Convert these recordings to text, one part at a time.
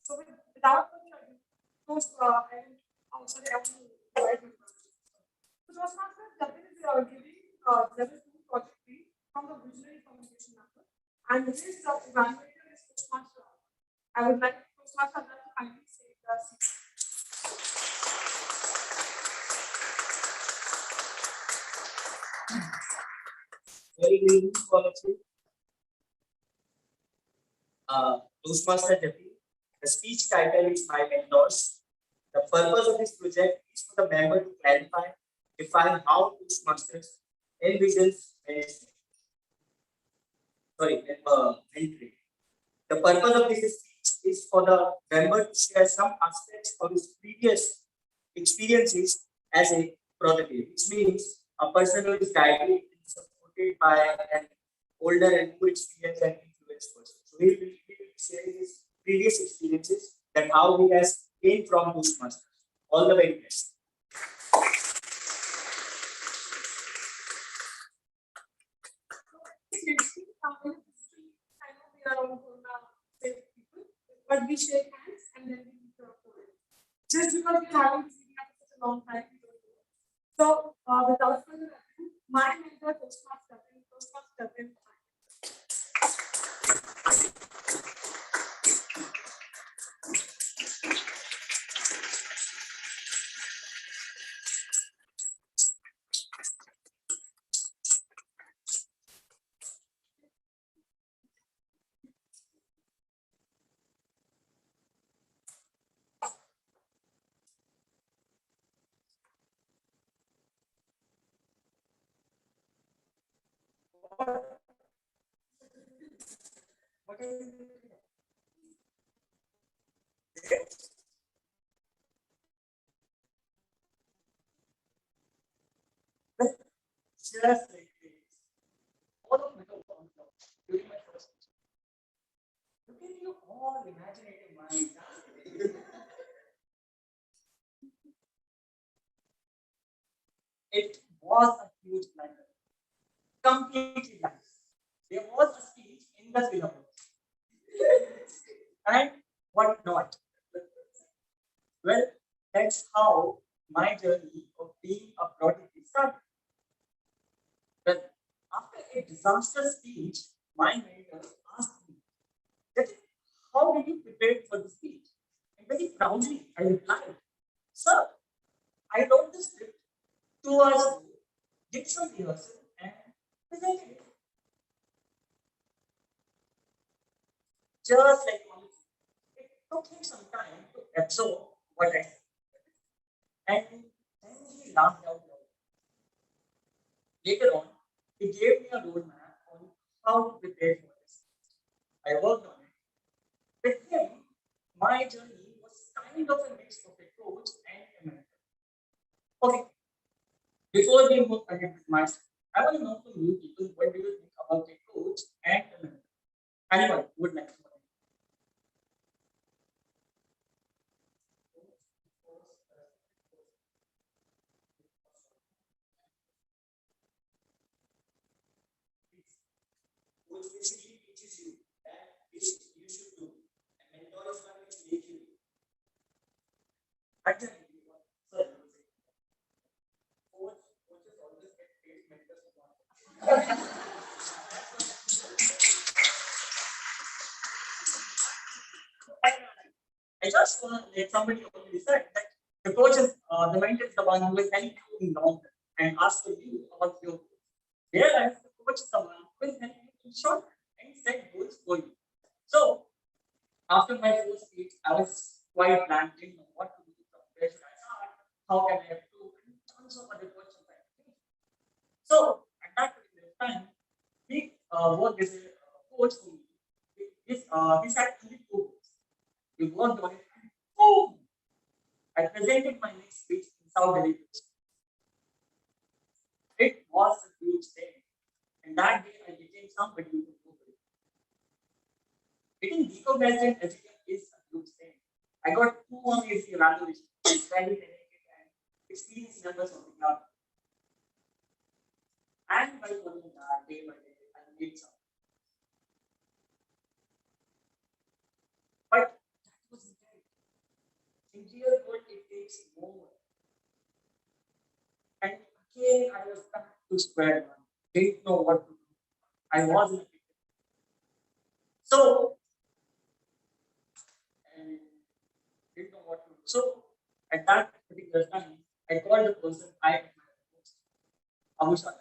So without further ado, those sorry, I want to provide you. So Toastmasters definitely are giving level 2 project B from the Visionary Communication Number, and this is the evaluator is Toastmaster. I would like Toastmaster to kindly say the very good evening to all of you. Toastmaster Deputy. The speech title is My Mentors. The purpose of this project is for the member to clarify, define how Toastmasters envisions management. Entry. The purpose of this speech is for the member to share some aspects of his previous experiences as a project lead, which means a person who is guided and supported by an older and more experienced and influenced person. So he will be sharing his previous experiences and how he has gained from Toastmasters. All the very best. But we shake hands and then we talk to it. Just because we haven't seen that for such a long time, we don't do it. So, without further ado, my mentor, Toastmaster, What is just like this. All of my during my first speech. Look at you all imaginative minds. It was a huge blunder. Completely nice. There was a speech in the syllabus. And what not? Well, that's how my journey of being a prodigy started. Well, after a disaster speech, my mentor asked me, how did you prepare for the speech? And very proudly, I replied, Sir, I wrote the script 2 hours ago, did some rehearsal, and presented it. Just like policy, it took him some time to absorb what I said. And then he laughed out loud. Later on, he gave me a roadmap on how to prepare for this. I worked on it. With him, my journey was kind of a mix of a coach and a mentor. Okay, before we move ahead with my story, I want to know from you people what do you think about a coach and a mentor? Anyone would like to know? Coach basically teaches you that this you should do. And mentor is one which make you do. Exactly. Sir, coaches always get paid, mentors do not. I just want to let somebody already said that the coach is the mentor is the one who will help you in long term and ask for you about your goals. Whereas the coach is the one who will help you in short term and set goals for you. So after my first speech, I was quite blank, didn't know what to do, from where should I start, how can I improve, and tons of other questions I had. So at that particular time, he worked as a coach for me. He had only 2 goals. We worked on it, and boom! I presented my next speech in South Delhi. It was a huge thing. And that day I became somebody who could do it. Getting recognized as is a huge thing. I got 2 amazing evaluations, very talented and experienced members of the club. And by following that day by day, I made some. But that was intense. In real world, it takes more. And again, I was back to square one. Didn't know what to do. I was in a picture. So, and didn't know what to do. So, at that particular time, I called the person I admire most, Amusha.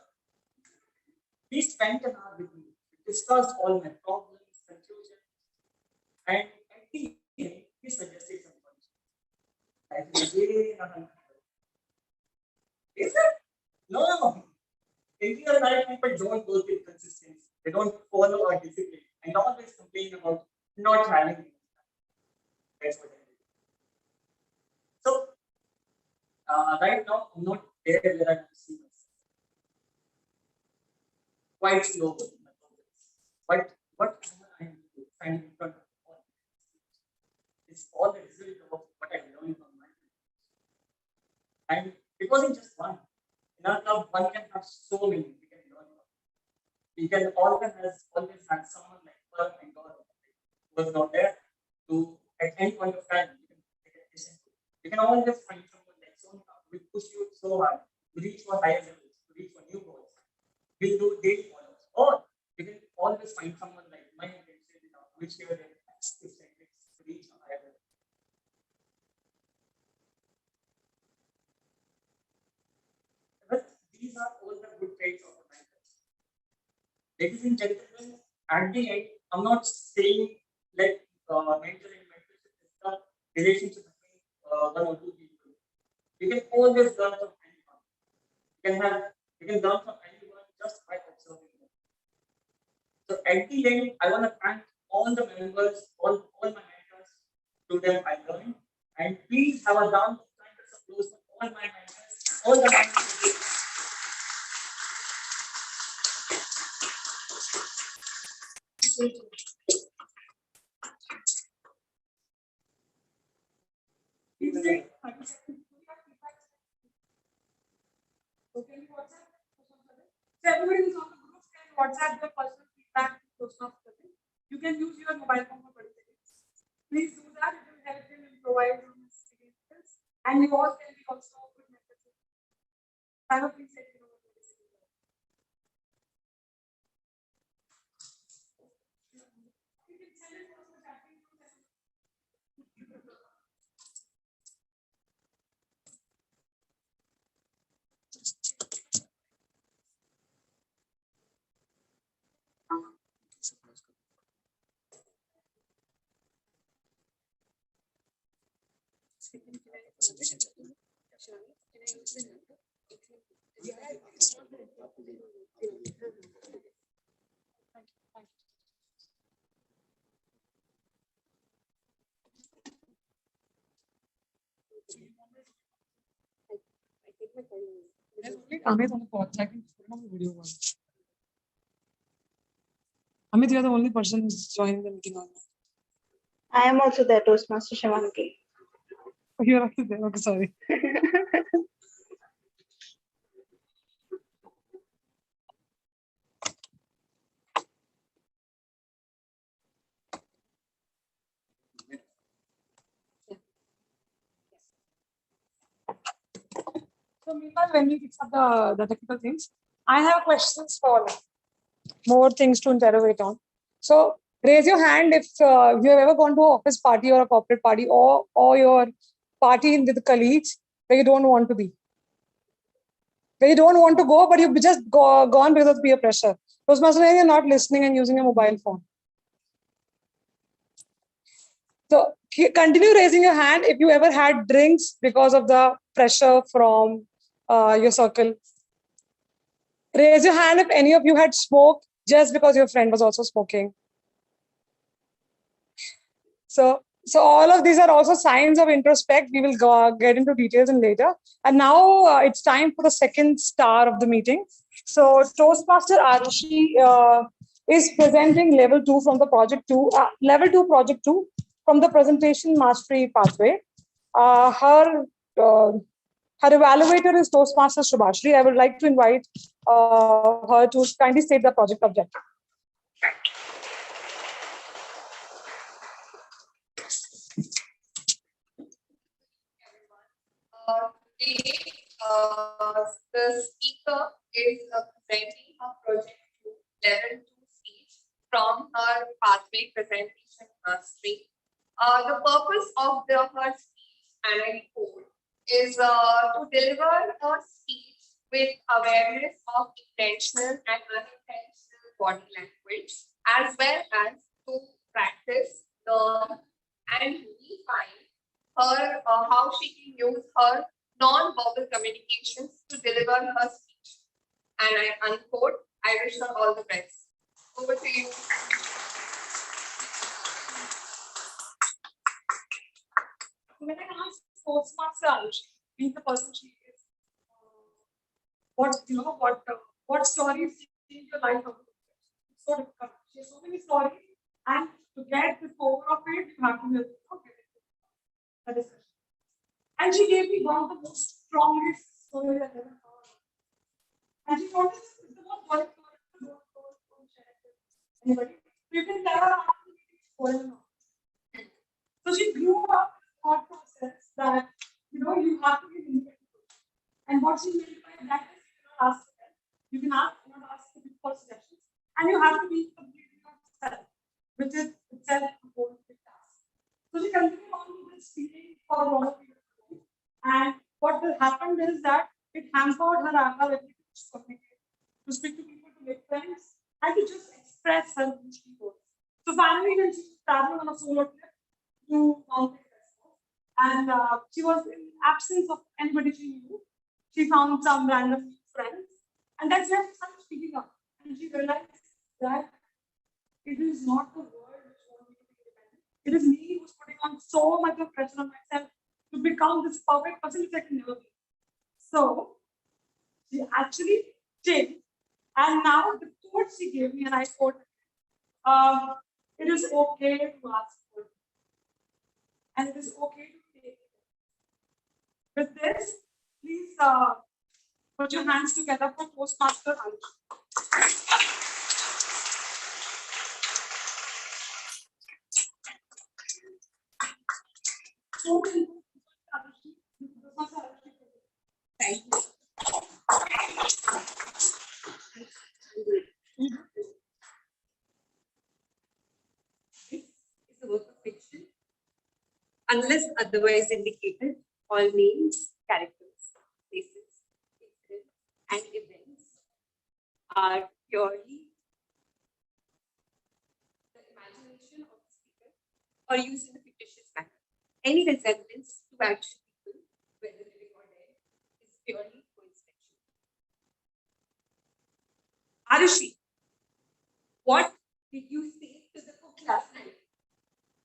He spent an hour with me. We discussed all my problems, confusion, and at the end, he suggested some solution. I said, is it? No. In real life, people don't work with consistency. They don't follow our discipline and always complain about not having enough time. That's what I do. So, right now, I'm not there where I want to see myself. Quite slow in my progress. But what am I standing in front of all? It's all the result of what I learned from my life. And it wasn't just one. In our club, one can have so many we can learn from. We can always had someone like her and God who was not there to at any point of time you can listen to. You can always find someone like Sonia who will push you so hard to reach for higher levels, to reach for new goals. Will do daily follows. Or you can always find someone like my intention who will share their best tips and tricks to reach a higher level. But these are all the good traits of a mentor. Ladies and gentlemen, at the end, I'm not saying let mentor and mentorship is the relationship between one or two people. You can always learn from anyone. You can learn from anyone just by observing them. So at the end, I want to thank all the members, all my mentors, to them I learned. And please have a round of applause for all my mentors, all the mentors. Everybody who's on the group can WhatsApp their personal feedback to Toastmasters. You can use your mobile phone for 30 seconds. Please do that. It will help them improvise on the skills. And you all can be also good mentors. I hope please let me know what it is. You can send it also the chatting group. Amit on the call. I can put on the video one. Amit, you are the only person who's joining the meeting on. I am also there, Toastmaster Shivangi. Oh, you're actually there. Okay, sorry. So meanwhile, when we fix up the technical things, I have questions for more things to interrogate on. So raise your hand if you have ever gone to an office party or a corporate party or your party with colleagues where you don't want to be. Where you don't want to go, but you've just gone because of peer pressure. Toastmaster, you're not listening and using a mobile phone. So continue raising your hand if you ever had drinks because of the pressure from your circle. Raise your hand if any of you had smoked just because your friend was also smoking. So all of these are also signs of introspect. We will get into details in later. And now it's time for the second star of the meeting. So Toastmaster Arushi is presenting level 2 from the project 2, level 2 project 2 from the presentation mastery pathway. Her evaluator is Toastmaster Shubhashri. I would like to invite her to kindly state the project objective. The speaker is presenting her project to level 2 speech from her pathway presentation mastery. The purpose of her speech and a report is to deliver a speech with awareness of intentional and unintentional body language, as well as to practice, learn, and refine her how she can use her non-verbal communications to deliver her speech. And I unquote, I wish her all the best. Over to you. When I asked Toastmaster, being the person she is, what stories change your life? It's so difficult. She has so many stories, and to get the core of it, you have to be a discussion. And she gave me one of the most strongest stories I've ever heard. And she told us it's the most worth don't share it with anybody. You can tell her after it's going on. So she grew up thought process that you have to be independent. And what she meant by that is you can ask for suggestions, and you have to be completely yourself, which is itself a whole big task. So she continued on with this feeling for a long period of time. And what happened is that it hampered her ability to communicate, to speak to people, to make friends, and to just express her people. So finally, when she was traveling on a solo trip to mountain and she was in absence of anybody she knew. She found some random friends, and that's where she started speaking up. And she realized that it is not the world which wants me to be independent. It is me who's putting on so much of pressure on myself to become this perfect person which I can never be. So she actually changed, and now the quote she gave me, and I quote, it is okay to ask for it, and it is okay to take it. With this, please put your hands together for Toastmaster Anush. Thank you. This is a work of fiction, unless otherwise indicated. All names, characters, places, incidents, and events are purely the imagination of the speaker or used in a fictitious manner. Any resemblance to actual people, whether living or dead, is purely coincidental. Arushi, what did you say to the cook last night?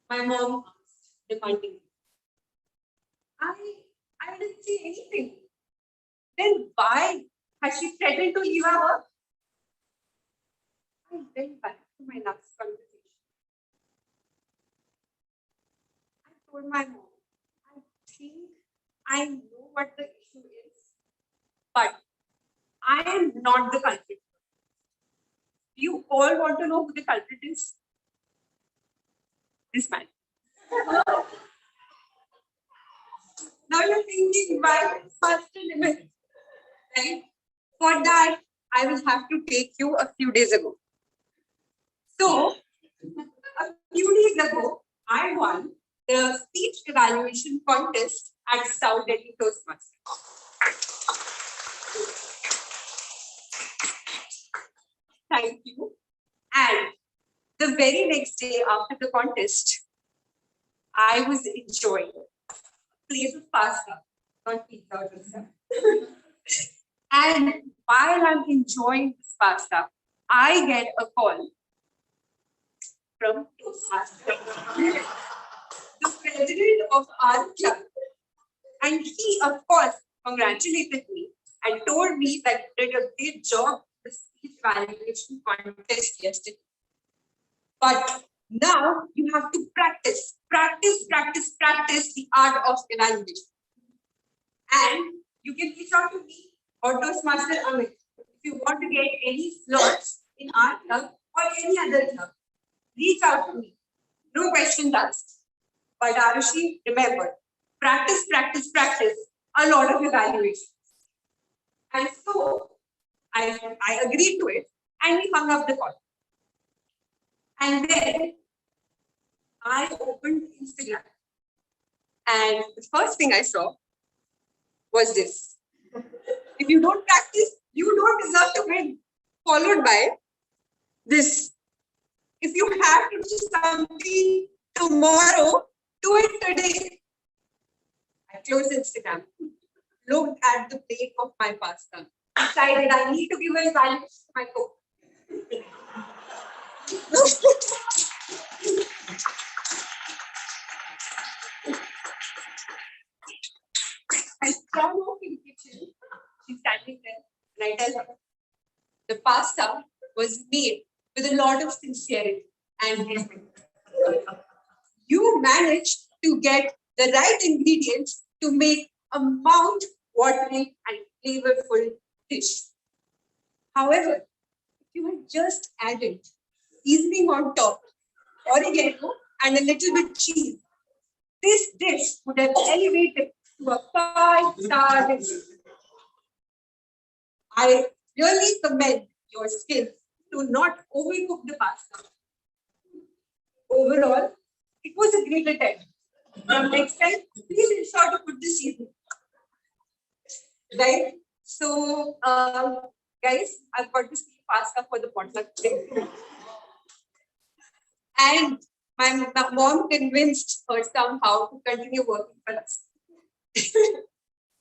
My mom asked, demanding. I didn't say anything. Then why has she threatened to leave our work? I went back to my last conversation. I told my mom, I think I know what the issue is, but I am not the culprit. You all want to know who the culprit is? This man. Now you're thinking, why such a limit? Right? For that, I will have to take you a few days ago. So, a few days ago, I won the speech evaluation contest at South Delhi Toastmasters. Thank you. And the very next day after the contest, I was enjoying a plate of pasta, not pizza or pizza. And while I'm enjoying this pasta, I get a call from the president of our club. And he, of course, congratulated me and told me that I did a great job in the speech evaluation contest yesterday. But now you have to practice the art of evaluation. And you can reach out to me or Toastmaster Amit if you want to get any slots in our club or any other club. Reach out to me. No questions asked. But Arushi, remember, practice a lot of evaluation. And so I agreed to it and we hung up the call. And then I opened Instagram. And the first thing I saw was this. If you don't practice, you don't deserve to win. Followed by this. If you have to do something tomorrow, do it today. I closed Instagram, looked at the plate of my pasta, decided I need to give a value to my cook. I come off in the kitchen. She's standing there, and I tell her the pasta was made with a lot of sincerity and effort. You managed to get the right ingredients to make a mouth-watering and flavorful dish. However, if you had just added seasoning on top, oregano, and a little bit cheese, this dish would have elevated to a 5-star dish. I really commend your skills to not overcook the pasta. Overall, it was a great attempt. Next time, please ensure to put the seasoning. Right? So, guys, I've got to see pasta for the potluck today. And my mom convinced her somehow to continue working for us.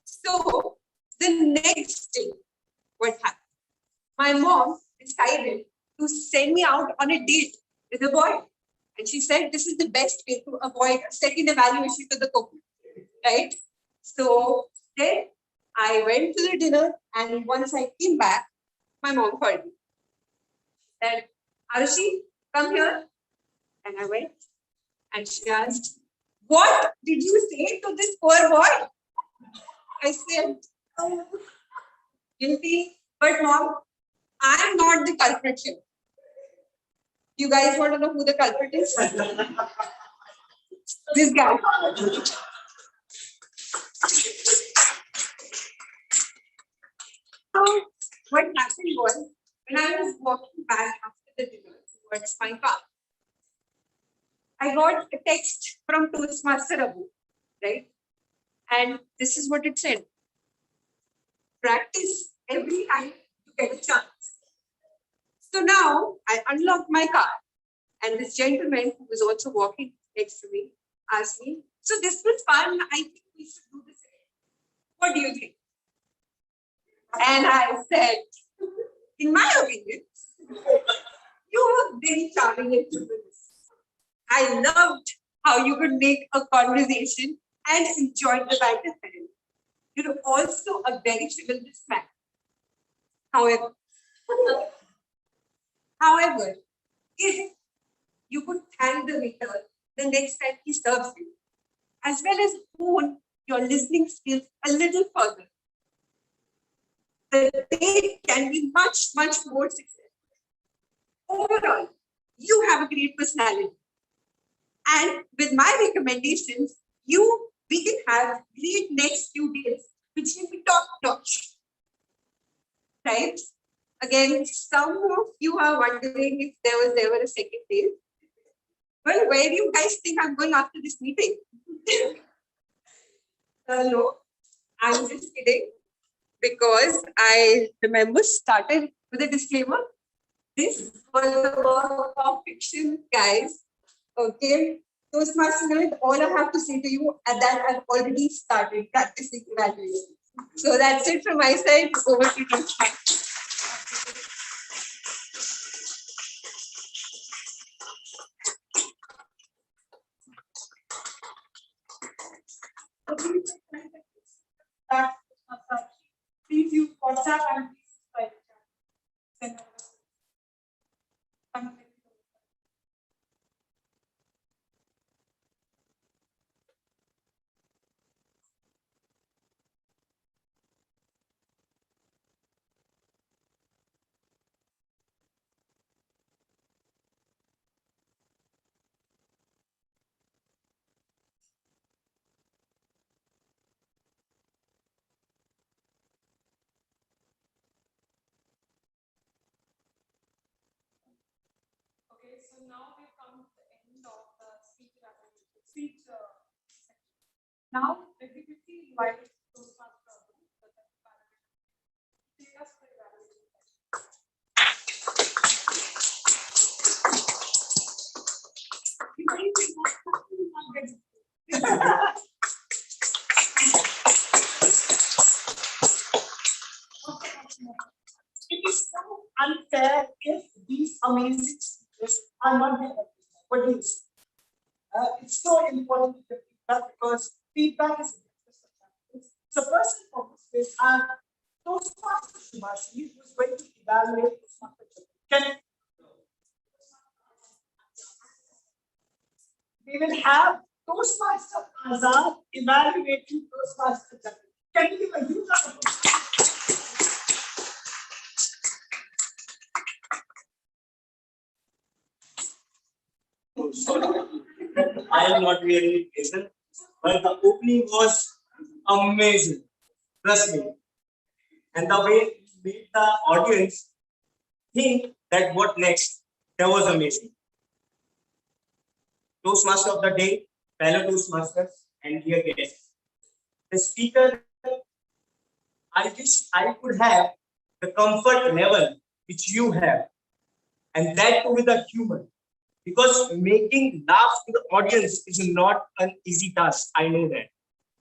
So, the next day, what happened? My mom decided to send me out on a date with a boy. And she said, this is the best way to avoid a second evaluation to the cook. Right? So then I went to the dinner, and once I came back, my mom called me. She said, Arushi, come here. And I went, and she asked, what did you say to this poor boy? I said, oh, guilty. But mom, I'm not the culprit here. You guys want to know who the culprit is? This guy. So what happened was, when I was walking back after the dinner towards my car, I got a text from Toastmaster Abu, right? And this is what it said. Practice every time you get a chance. So now I unlocked my car, and this gentleman who was also walking next to me asked me, so this was fun, I think we should do this again. What do you think? And I said, in my opinion, you were very charming and humorous. I loved how you could make a conversation and enjoy the banter. You're also a very chivalrous man. However, if you could thank the waiter the next time he serves you, as well as hone your listening skills a little further, the day can be much, much more successful. Overall, you have a great personality. And with my recommendations, we can have great next few days, which can be top-notch. Right? Again, some of you are wondering if there was ever a second day. Well, where do you guys think I'm going after this meeting? No, I'm just kidding. Because I remember started with a disclaimer. This was the work of fiction, guys. Okay. Toastmasters, all I have to say to you is that I've already started practicing evaluation. So that's it from my side. Over to you. Please use WhatsApp and please subscribe. Send over. Thank you. So now we've come to the end of the speech section. Now, let me quickly invite those masters to take us through the evaluation. It is so unfair if these amazing speakers are not there. What do you say? It's so important to get feedback because feedback is so first and foremost is Toastmaster Shivashi who's going to evaluate Toastmaster. Can we will have Toastmaster Azad evaluating Toastmaster Jagger. Can we give a huge round of applause? I am not really patient, but the opening was amazing. Trust me. And the way it made the audience think that what next, that was amazing. Toastmaster of the day, fellow Toastmasters, and dear guests. The speaker, I wish I could have the comfort level which you have, and that too with the humor. Because making laugh to the audience is not an easy task. I know that.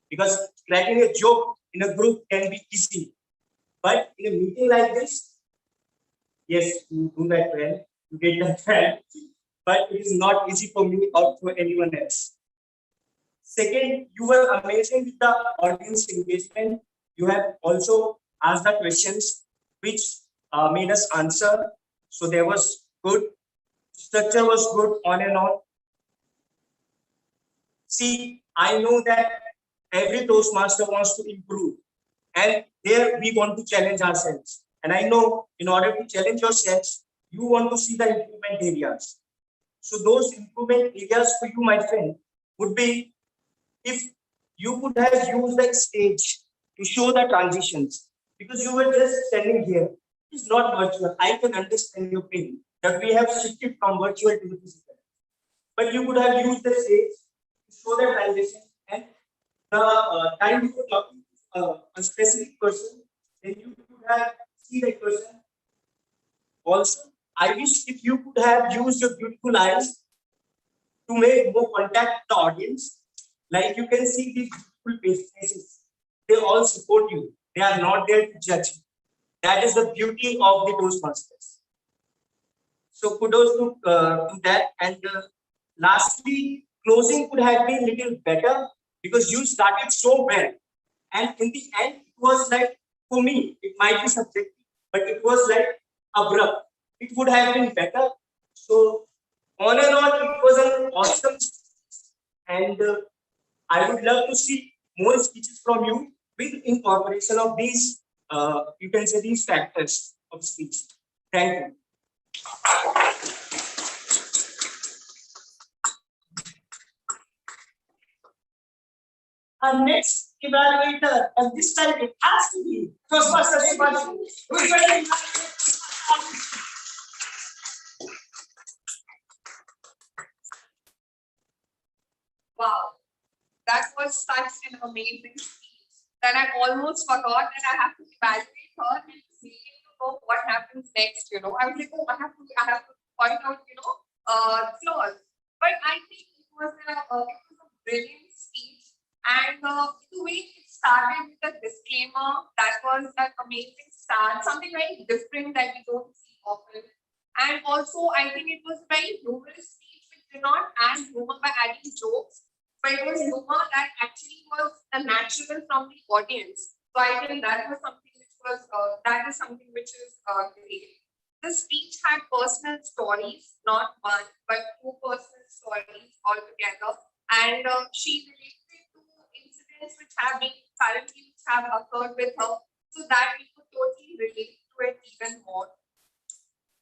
Because cracking a joke in a group can be easy. But in a meeting like this, yes, you do that well, you get that well, but it is not easy for me or for anyone else. Second, you were amazing with the audience engagement. You have also asked the questions which made us answer. So there was good structure was good on and on. See, I know that every Toastmaster wants to improve, and there we want to challenge ourselves. And I know in order to challenge yourselves, you want to see the improvement areas. So those improvement areas for you, my friend, would be if you could have used that stage to show the transitions, because you were just standing here. It's not virtual. I can understand your pain that we have shifted from virtual to the physical. But you could have used the stage to show the transition and the time you were talking to a specific person, then you could have seen that person. Also, I wish if you could have used your beautiful eyes to make more contact with the audience. Like you can see these beautiful faces. They all support you. They are not there to judge you. That is the beauty of the Toastmasters. So kudos to that. And lastly, closing could have been a little better because you started so well. And in the end, it was like, for me, it might be subjective, but it was like abrupt. It would have been better. So on and on, it was an awesome speech. And I would love to see more speeches from you with incorporation of these, you can say these factors of speech. Thank you. Our next evaluator, and this time it has to be Toastmaster Shivaji, who is going to evaluate. Wow, that was such an amazing speech that I almost forgot that I have to evaluate her and see to know what happens next. I was like, oh, I have to point out, flaws. But I think it was a brilliant speech, and the way it started with a disclaimer, that was an amazing start, something very different that we don't see often. And also, I think it was a very humorous speech, which did not add humor by adding jokes, but it was humor that actually was a natural from the audience. So I think that was something which was that is something which is great. The speech had personal stories, not one, but two personal stories altogether, and she related to incidents which have been currently which have occurred with her, so that we could totally relate to it even more.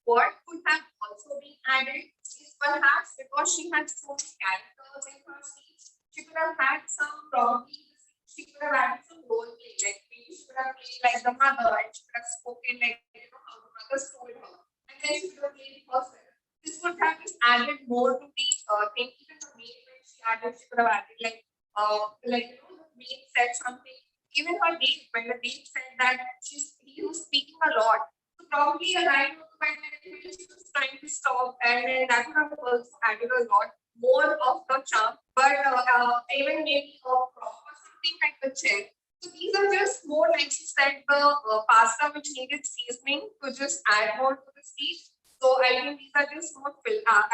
What could have also been added is perhaps because she had so many characters in her speech, she could have had some probably she could have added some role play, like maybe she could have played like the mother and she could have spoken like how the mother told her, and then she could have played herself. this would have just added more to the thing. Even the main when she added, she could have added like you know, the main said something. Even her name, when the name said that he was speaking a lot. So probably a line of when she was trying to stop, and then that would have also added a lot more of the charm. But even maybe a crop or something like the chair. So these are just more, like she said, the pasta which needed seasoning to just add more to the speech. So I think these are just more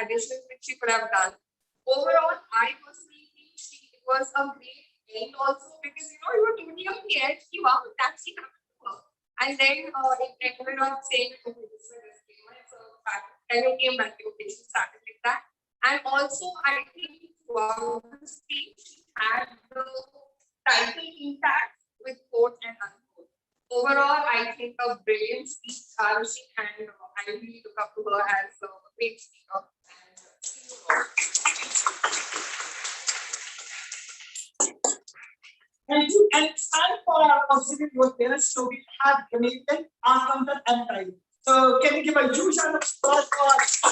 additions which she could have done. Overall, I personally think it was a great end also, because you know you were totally on the edge. You wow, that's the happened to her. And then it ended on saying, okay, this is a disclaimer, it's a fact. And it came back to okay, she started like that. And also, I think throughout the speech, she had the title intact with quote and unquote. Overall, I think a brilliant speech, Arushi, and I really look up to her as a great speaker. Thank you. And it's time for our considerate your parents. So we have Jamaican, Arkansas, and Time. So can you give a huge round of applause for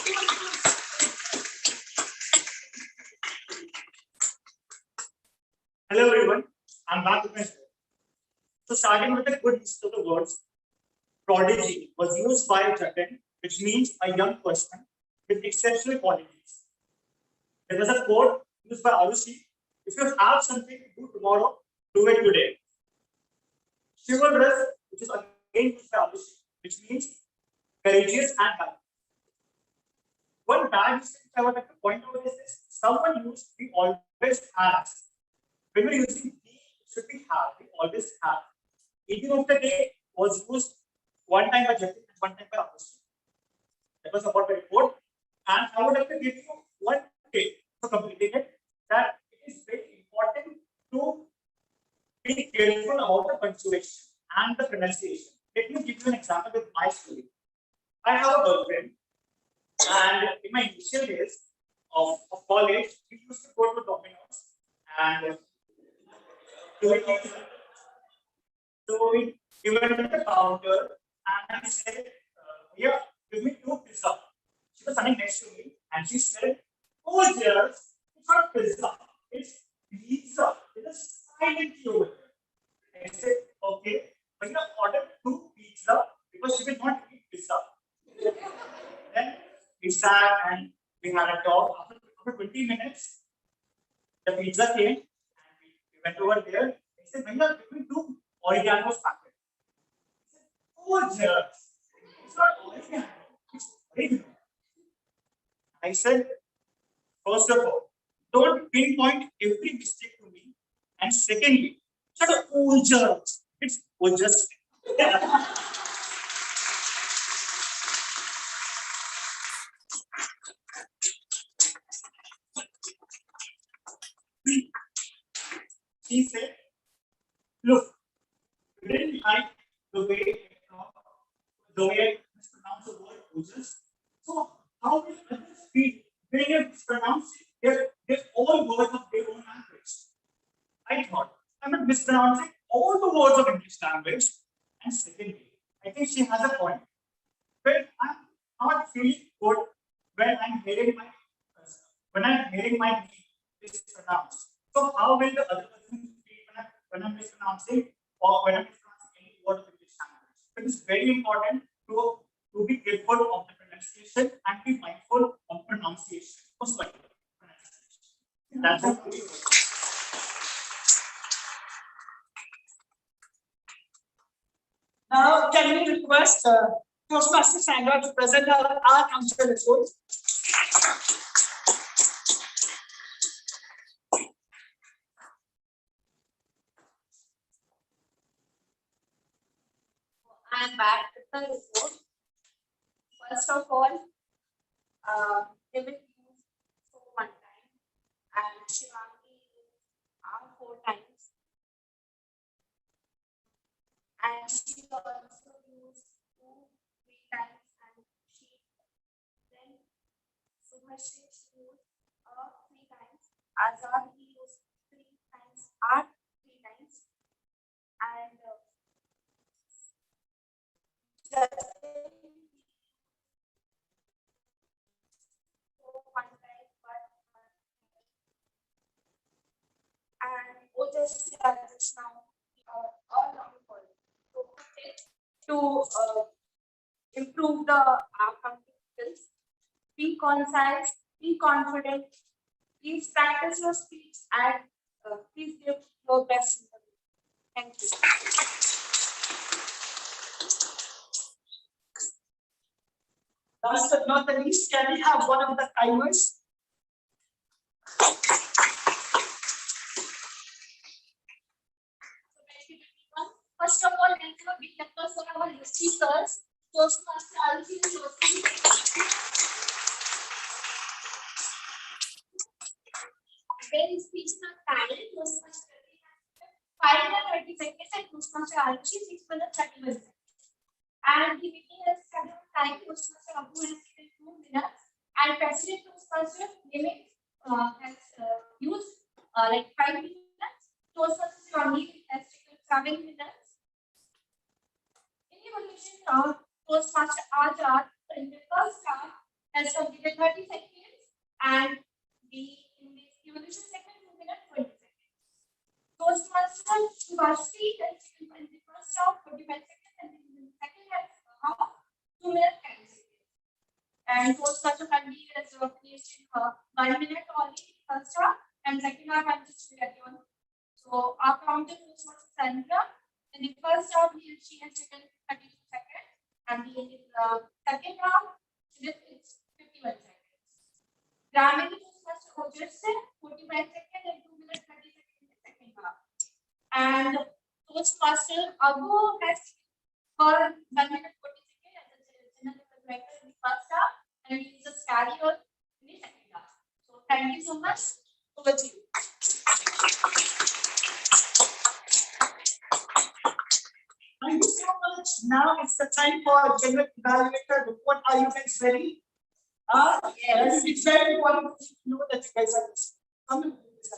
Hello everyone, I'm back with my show. So starting with the good list of the words, prodigy was used by Jatin, which means a young person with exceptional qualities. There was a quote used by Arushi, if you have something to do tomorrow, do it today. Chivalrous, which is again used by Arushi, which means courageous and valiant. One bad mistake I would like to point out is this: someone used we always has. When we're using we, it should be have. We always have. Eating of the day was used one time by Jatin and one time by Arushi. That was about the report. And I would like to give you one tip for completing it, that it is very important to be careful about the punctuation and the pronunciation. Let me give you an example with my story. I have a girlfriend, and in my initial days of college, we used to go to Domino's and we went to the counter and I said, yeah, give me 2 pizza. She was standing next to me and she said, oh dears, it's not pizza, it's pizza. It's a silent Q. I said, okay, but you ordered 2 pizza because she will not eat pizza. Then we sat and we had a talk. After 20 minutes, the pizza came and we went over there. I said, Bhaiya, give me 2 oregano's packet. He said, oh dear, it's not oregano, it's oregano. I said, first of all, don't pinpoint every mistake to me. And secondly, shut up, Ojas. It's Ojas. He said, look, you didn't like the way I mispronounce the word Ojas. So how will others feel when you mispronounce it? They're all words of their own language. I thought, I'm not mispronouncing all the words of English language. And secondly, I think she has a point. When I'm not feeling good when I'm hearing my name mispronounced. So how will the other person feel when I'm mispronouncing or when I'm mispronouncing any word of English language? It is very important to be careful of the pronunciation and be mindful of pronunciation. That's it. Now, can we request Toastmaster Sandra to present our council report? I'm back with the report. First of all, they will use so 1 time, and Shivangi used 4 times, and she also used 2, 3 times, and she then Subhashi used 3 times, Azad used 3 times, Art 3 times, and Justin policy that is now all around the world to improve the accounting skills. Be concise, be confident, please practice your speech, and please give your best interview. Thank you. Last but not the least, can we have one of the timers? First of all, welcome a big applause for our speakers. Toastmaster Alfie and Josie. Very speaker talent. Toastmaster 5 minutes 30 seconds and Toastmaster Alfie 6 minutes 30 seconds. And the meeting is scheduled time. Toastmaster Abu has given 2 minutes. And President Toastmaster Limit has used like 5 minutes. Toastmaster Shivangi has taken 7 minutes. Evaluation of Toastmaster Ajad in the first half has completed 30 seconds, and in the evaluation segment 2 minutes 20 seconds. Toastmaster Shivasti has taken in the first half 45 seconds, and in the second half 2 minutes 10 seconds. And Toastmaster Kandi has finished in 1 minute only in the first half, and second half I'm just ready on. So our counter Toastmaster Sandra. In the first half, she has taken 32 seconds, and in the second half, it's 51 seconds. Grammar Toastmaster Ojurse, 45 seconds and 2 minutes 30 seconds in the second half. And Toastmaster Abu has for 1 minute 40 seconds as a general director in the first half, and he is a carrier in the second half. So thank you so much. Over to you. Thank you so much. Now it's the time for general evaluator report. Are you guys ready? Yes. It's very important to know that you guys are listening. Come and do this.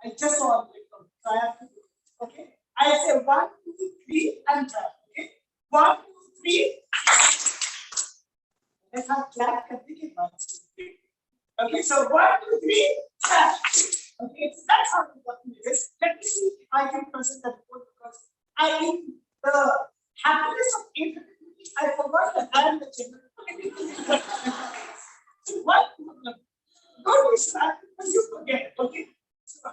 I just saw it. So I have to do it. Okay. I say 1, 2, 3 and clap. Okay. 1, 2, 3. Let's have clap. Okay. So 1, 2, 3. Clap. Okay. So that's how important it is. Let me see if I can present the report because the happiness of 800 rupees, I forgot that I am the general. So what? Don't be sad because you forget, okay? So,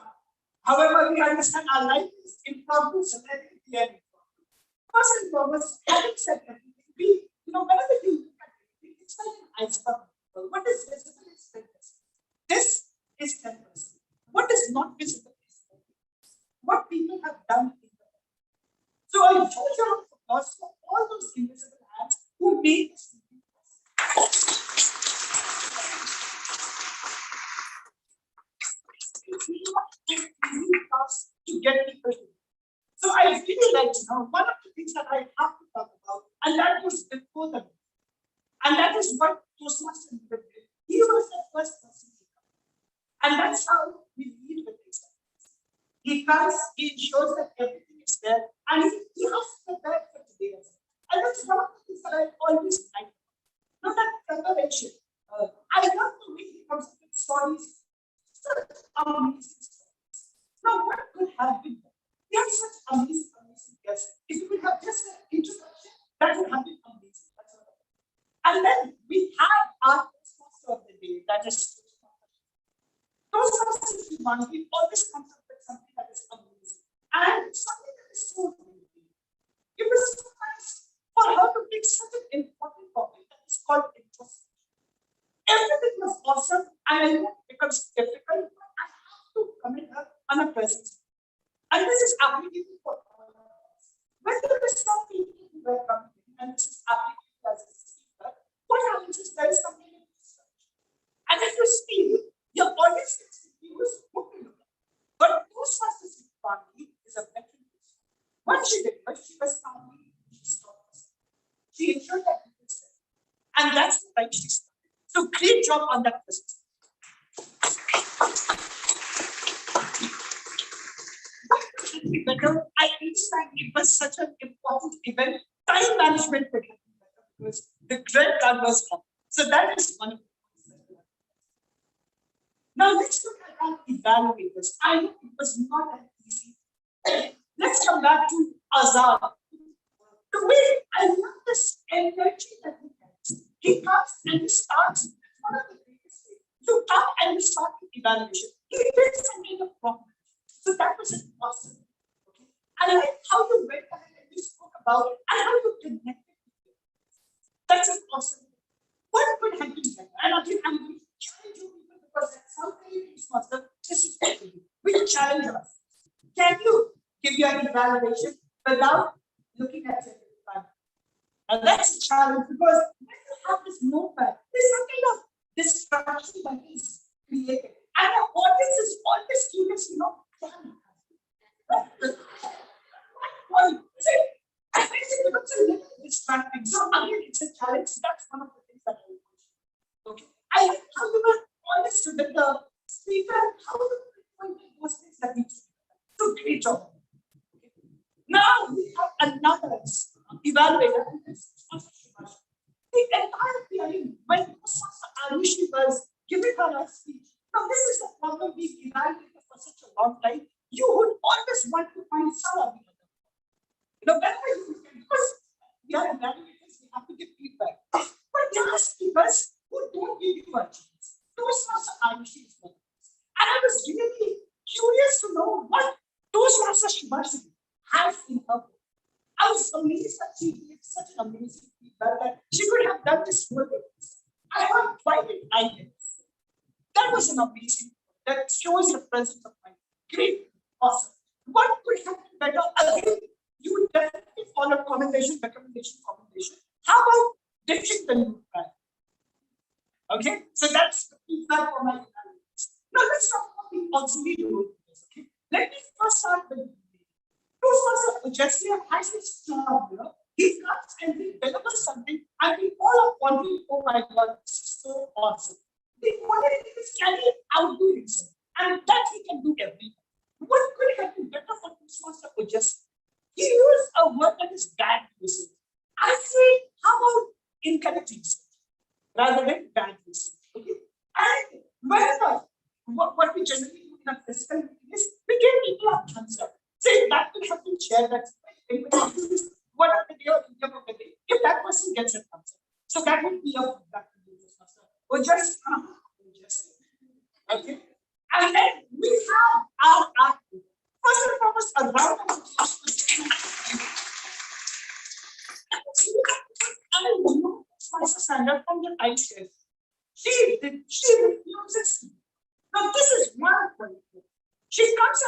however, we understand our life is impromptu, so let it be an impromptu. First and foremost, having said everything, whenever you look at it, it's like an iceberg. What is visible is 10%. This is 10%. What is not visible is 10%. What people have done. So I huge round of applause for all those invisible hands who made this meeting possible. It's not an easy task to get people to do. So I really like one of the things that I have to talk about, and that was before the meeting. And that is what Toastmaster did. He was the first person to come. And that's how we lead with this. He comes, he ensures that everything is there, and he has to prepare for today. And that's one of the things that I always like. Not that preparation. I love the way he comes up with stories. Such amazing stories. Now, what could have been done? We have such amazing guests. If we could have just an introduction, that would have been amazing. That's what I think. And then we have our Toastmaster of the day, that is Toastmaster Shivangi always comes up with something that is amazing. And something that is so amazing. It was so nice for her to pick such an important topic that is called introspection. Everything was awesome, and I know it becomes difficult, but I have to commend her on her presence. And this is applicable for all of us. When there is some people who were coming in, and this is applicable as a speaker, what happens is there is something in research. And if you speak, your audience gets confused who to look at. But Toastmaster Shivangi is a veteran. What she did was she was calmly, she stopped us. She ensured that people said, and that's the right she started. So great job on that business. Better, I understand it was such an important event. Time management would have been better because the dread card was on. So that is one of the points. Now let's look at our evaluators. I know it was not an easy Let's come back to Azad. The way I love this energy that he has. He comes and he starts one of the biggest things. You come and you start the evaluation. He did some kind of problem. So that was awesome. Okay. And I like how you went ahead and you spoke about it and how you connected with it. That's an awesome. What could have been better? And again, I'm going to challenge you people because at some point, master, this is what we do. We challenge us. Can you give your evaluation without looking at your environment? And that's a challenge because when you have this notepad, there's some kind of distraction that is created. And the audience is always curious, damn. I think it becomes a little distracting. So again, it's a challenge. That's one of the things that I would. Okay. I like how you were honest with the speaker, how you pointed those things that we see. So great job. Now we have another evaluator. The entire hearing, when Arushi was giving her a speech. Now, this is the problem we've evaluated for such a long time. You would always want to find some of the other. Whenever you can, because we are evaluators, we have to give feedback. But there are speakers who don't give you a chance. Those are Arushi's work. And I was really curious to know what Toastmaster Shivashi has in her book. I was amazed that she gave such an amazing feedback that she could have done this whole thing. I heard why did I get this? That was an amazing book. That shows your presence of mind. Great, awesome. What could have been better? Again, you would definitely follow recommendation. How about ditching the new plan? Okay, so that's the feedback for my evaluators. Now let's talk about the auxiliary roles. Okay, let me first start with Jesse has his job, he comes and he delivers something, and we all are wondering, oh my God, this is so awesome. The quality is can he outdo himself, and that he can do everything. What could have been better for Toastmaster Jesse? He used a word that is bad usage. I say, how about incorrect usage rather than bad usage? Okay, and whenever what we generally do in a physical meeting is we give people a thumbs up. Say that will have been shared. That's what are the day or income of the day. If that person gets a thumbs up, so that would be a feedback to you, or just okay. And then we have our art. First and foremost, a round of applause. I know Sandra from the ICS. She refuses. Now this is one point. She does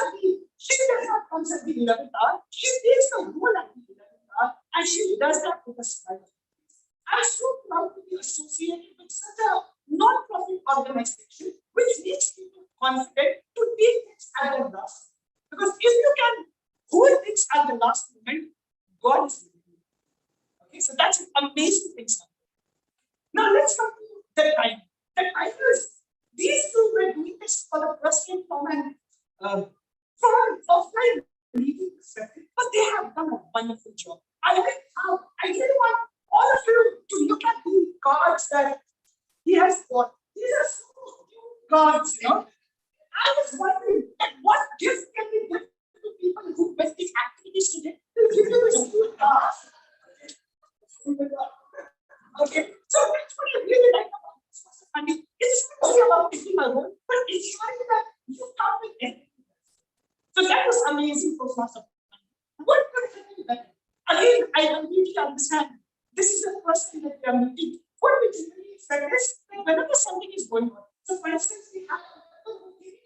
not come at the 11th hour. She takes the role at the 11th hour and she does that with a smile. I'm so proud to be associated with such a non-profit organization which makes people confident to take things at the last. Because if you can hold things at the last moment, God is with you. Okay, so that's an amazing thing. Now let's come to the time. The time is these two were doing this for the first time from an offline meeting perspective, but they have done a wonderful job. I really want all of you to look at the cards that he has bought. These are so cute cards, I was wondering what gift can we give to people who went these activities today? They'll give you this cute cards. Okay, so that's what I really like about this. I mean, it's not only about picking a role, but it's showing that you come with anything. So that was amazing for Toastmaster. What could have been better? Again, I completely understand. This is the first thing that we are meeting. What we generally expect is that whenever something is going on. So for instance, we have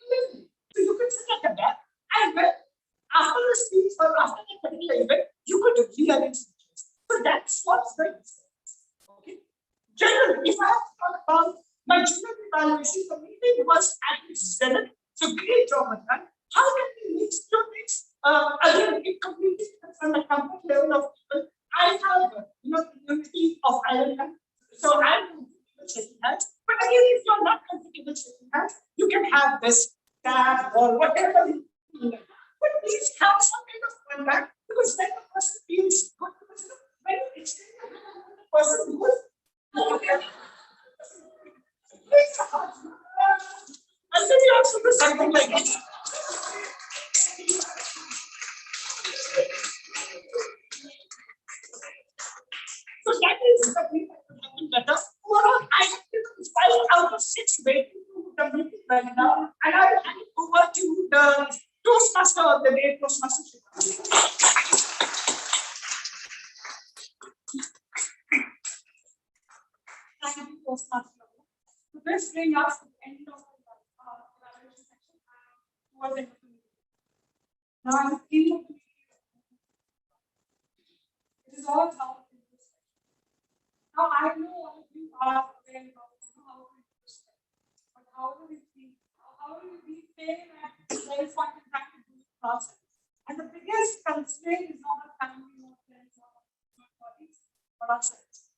so you could sit at the back and when after the speech or after the particular event, you could rearrange speeches. So that's what's very important. Okay. Generally, if I have to talk about my general evaluation, the meeting was at its zenith. So great job on that. How can we mix two things? Again, it completely depends on the comfort level of people. I have, community of Ireland. So I'm comfortable shaking hands. But again, if you're not comfortable shaking hands, you can have this tab or whatever you do. But please have some kind of contact because then the person feels good. Because when you extend your hand, the person goes, okay. And then you also do something like this. And I over to the Toastmaster of the day, Toastmaster Shivangi. Thank you, Toastmaster. So this brings us to the end of the evaluation section and towards the end of the meeting. Now, I'm in the meeting. It is all about introspection. Now, I know all of you are aware about how to introspect, but how do we think? How do we fail at very point in time to do the process? And the biggest constraint is not our family or friends or colleagues, but ourselves.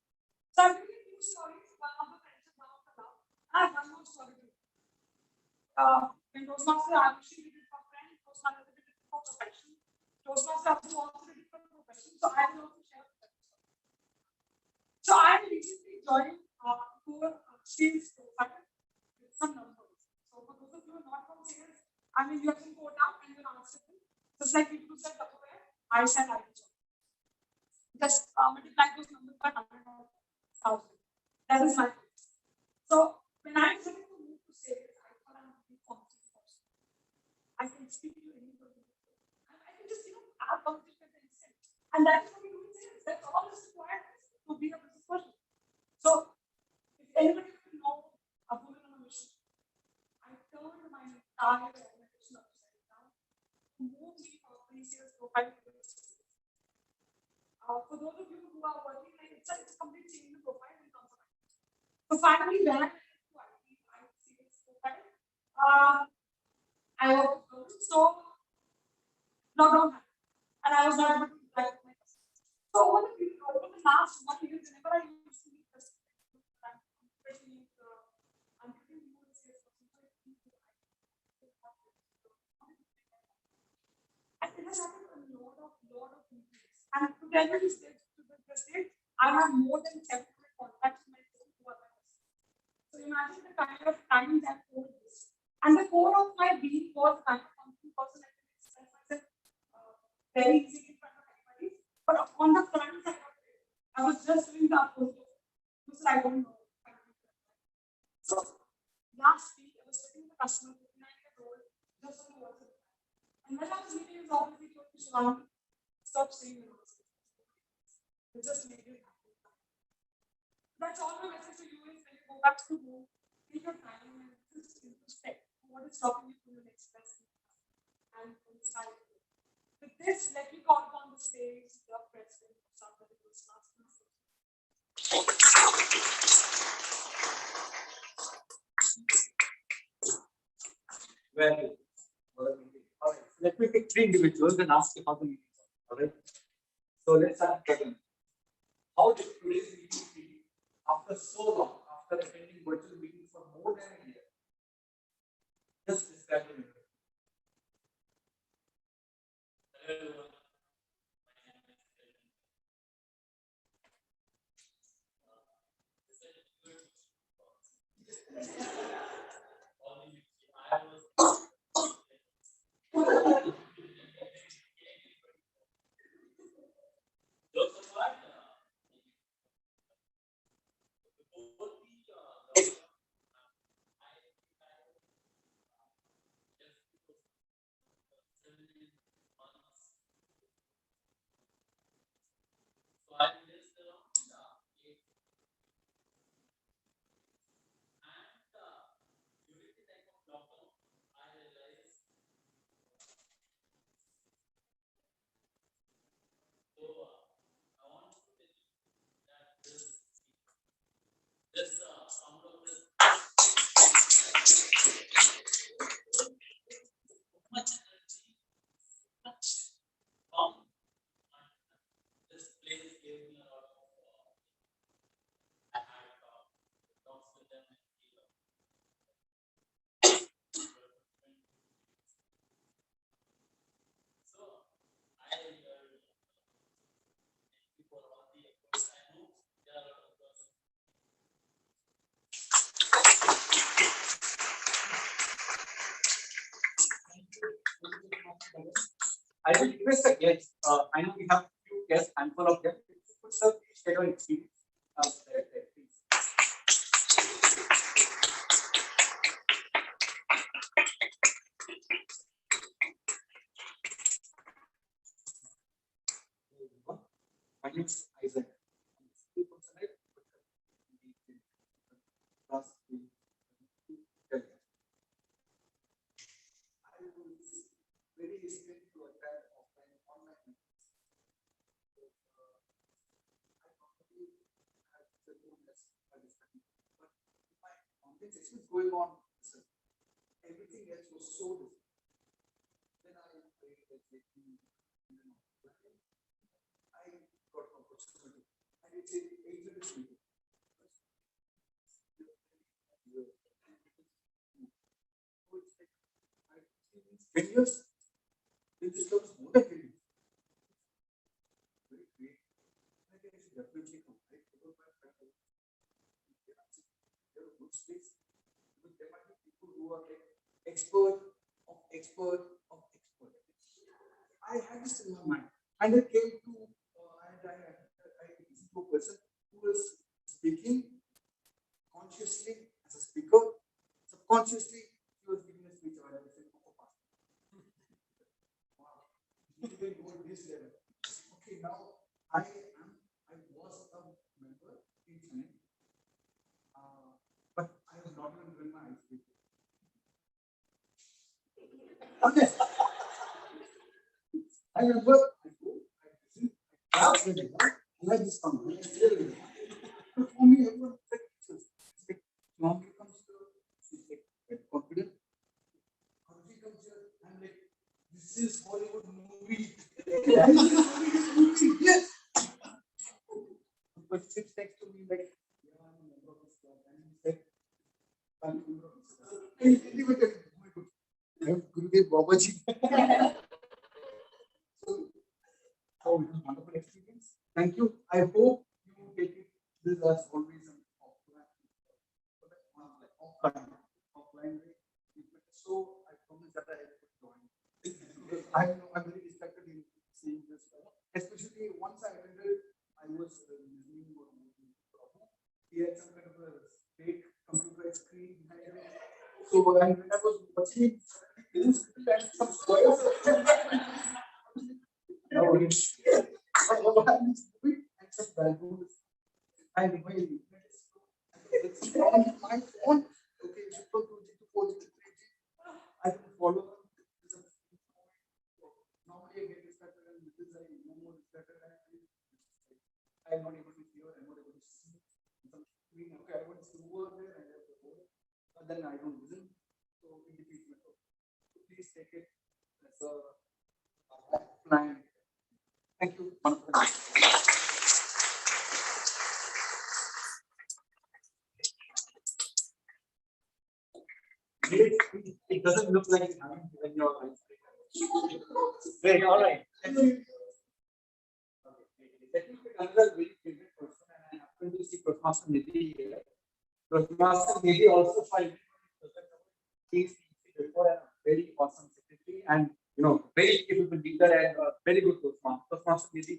So I'm giving you stories. One of the friends is now allowed. I have one more story to you. In Toastmaster, I actually did it for friends. Toastmaster did it for profession. Toastmaster also did it for profession. So I will also share with them. So I recently joined core sales profile with some numbers. So for those of you who are not from sales, I mean you have some quota and you're answering. Just like people said I said I will join. Just multiply those numbers by 100,000. That is my point. So when I decided to move to sales, I thought I'm a big confident person. I can speak to anybody. I can just have conversation with instant. And that is what we do in sales. That's all that's required to be a business person. So if anybody would know a woman on a mission, I turned my entire organization upside down to move me from pre-sales profile to sales. For those of you who are working, like it's a complete change in the profile in terms of IT. So finally, when I went to IT sales profile, I worked with so lockdown happened, and I was not able to reply to my customers. So over the last 1 year, whenever I used to meet customers, I'm pretty new in sales person, and it has happened a lot of meetings. And to tell you this state, I have more than 700 contacts in my phone who are my customers. So imagine the kind of time that core is. And the core of my being was the kind of confident person I can express myself very easily in front of anybody. But on the front side of it, I was just doing the opposite, which I don't know. So last week, I was sitting with a customer, 59 years old, just on the WhatsApp. And when I was meeting his obviously told me, Shivangi, stop saying the nonsense. You just make it happen. That's all my message to you is when you go back to home, take your time and just introspect what is stopping you from the next best and inspire you. With this, let me call upon the stage the president of South African Stars. Well, all right. Let me pick 3 individuals and ask you how the meeting is. All right. So let's start Kevin. How did today's meeting feel after so long, after attending virtual meetings for more than a year? Just describe the meeting. Hello everyone. My name is Kevin. I was jokes apart. Before the lockdown, so I missed around 8. And during the time of lockdown, I realized so I want to tell you that this sound of this much energy, much calm. This place gave me a lot of I had talks with them and so I thank you for all the efforts. I know there are a lot of persons. I will request the guests. I know we have few guests, handful of them. Put the share your experience. Please. My name is Isaac. I was very hesitant to attend offline online meetings. I probably had the goodness by this time. But my online session is going on, so everything else was so different. Then I prayed that let me, I got an opportunity. And it's a meeting. When you this becomes more than 10 years, very great. I think I should definitely come. Right? Because my friend, they're a good space. Because there might be people who are like expert of expert of expert. I had this in my mind, and it came to I listened to a person who was speaking consciously as a speaker, subconsciously he was giving a speech about everything. Wow, he didn't go to this level. Okay, now I was a member in Chennai, but I was not even doing my eyes. Okay. I remember I like this song. But for me, everyone like Swami comes here, she's like very confident. Harvey comes here, I'm like, this is Hollywood movie. Yes. But she sits next to me like, yeah, I'm a member of this club. And he's like, I'm a member of this club. And he was like, oh my God, I'm Gurudev Babaji. So, wonderful experience. Thank you. I hope you take it this as always an offline way. So I promise that I will join. I'm very distracted in seeing this. Especially once I attended, I was listening or moving. He had some kind of a fake computerized screen behind me. So when I was watching this and some squares. No, it's just balloons. I remember it's on my phone. Okay, it's from 2G to 4G to 3G. I can follow. Normally, I get distracted and because I no more distracted. I'm not able to hear. I'm not able to see. Some screen. Okay, I want to see over there. I have the whole. But then I don't listen. So it defeats my goal. So please take it as a plan. Thank you. It doesn't look like it's having given your life. Very all right. Let me pick another very favorite person, and I happen to see Toastmaster Nidhi here. Toastmaster Nidhi also filed before a very awesome secretary and very capable leader and very good Toastmaster. Toastmaster Nidhi.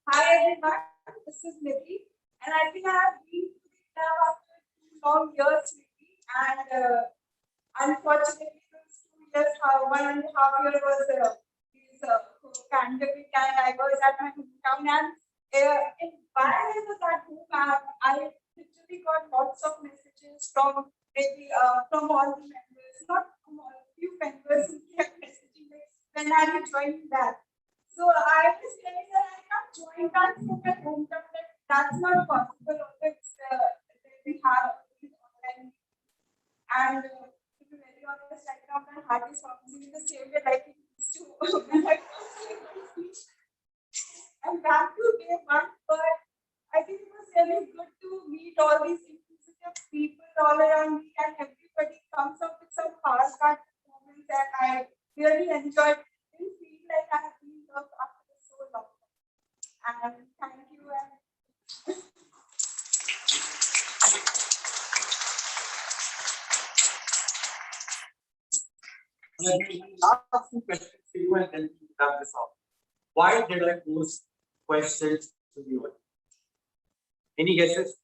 Hi everyone, this is Nidhi, and I think I have been to the club after 2 long years maybe, and unfortunately those 2 years, 1.5 years was this pandemic, and I was at my hometown, and while I was at home, I literally got lots of messages from maybe from all the members, not from all, few members who kept messaging me, when are you joining back? So I was telling her I can't join back from my hometown. That's not possible. It's we have online. And to be very honest, right now my heart is functioning the same way like it used to when I first came to speech. I'm back to day one, but I think it was really good to meet all these inquisitive people all around me, and everybody comes up with some past moments that I really enjoyed. Didn't feel like I have been loved after so long. And thank you. Last two questions for you and then we wrap this off. Why did I pose questions to the audience? Any guesses?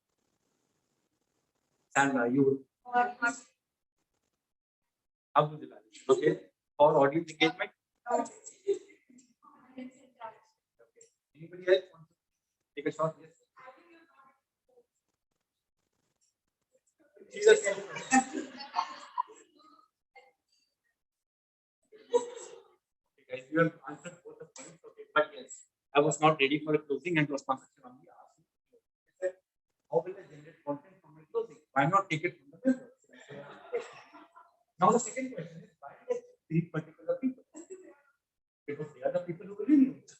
Sandra, you. Abdul, okay. For audience engagement. Anybody else want to take a shot? Yes. Jesus. Guys, you have answered both the points, okay, but yes, I was not ready for a closing and was concentrating on the asking. How will I generate content from my closing? Why not take it from the members? Now the second question is, why did I choose these particular people? Because they are the people who believe in it.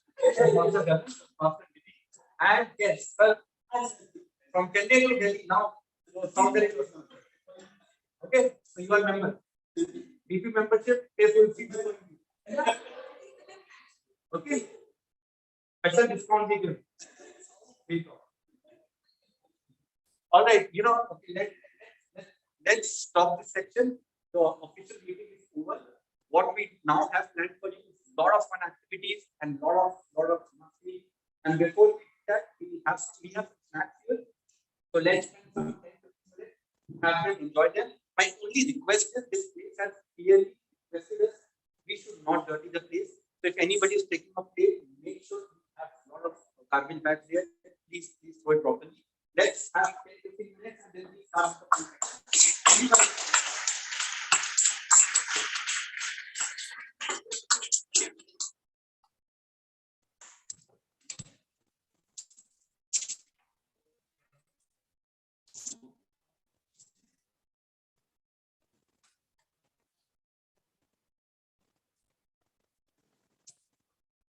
And yes, well, from Chennai to Delhi now, from there it was not. Okay, so you are member. DP membership pays will see. Okay. Special discount we give. All right, you know, okay, let's stop this section. The official meeting is over. What we now have planned for you is a lot of fun activities and lot of monthly. And before we do that, we have snacks here. So let's spend some time have them enjoy them. My only request is this place has clearly requested us. We should not dirty the place. So if anybody is taking a plate, make sure you have a lot of garbage bags there. Please throw it properly. Let's have 10-15 minutes and then we start the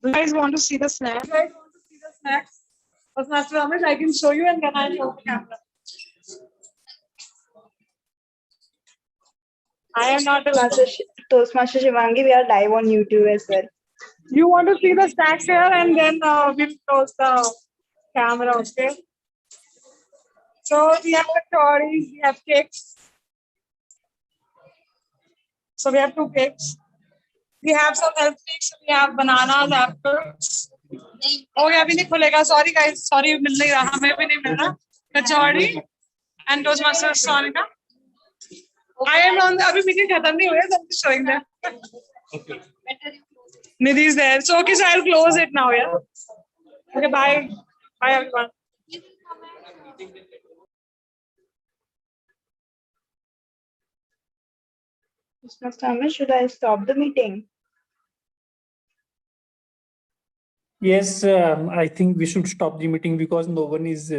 You guys want to see the snacks? You guys want to see the snacks? But Master Ramesh, I can show you and then I'll show the camera. I am not a Toastmaster Shivangi, we are live on YouTube as well. You want to see the snacks here and then we'll close the camera, okay? So we have kachori, we have cakes. So we have 2 cakes. We have some health cakes, we have bananas, apples. Oh yeah, abhi nahi khulega. Sorry guys, sorry, mil nahi raha, hame bhi nahi mil raha. Kachori and Toastmaster Sonika. I am on the abhi meeting khatam nahi hua, I'm just showing them. okay. Nidhi is there. So okay, so I'll close it now, yeah. Okay, bye. Bye everyone. Toastmaster Ramesh, should I stop the meeting? Yes, I think we should stop the meeting because no one is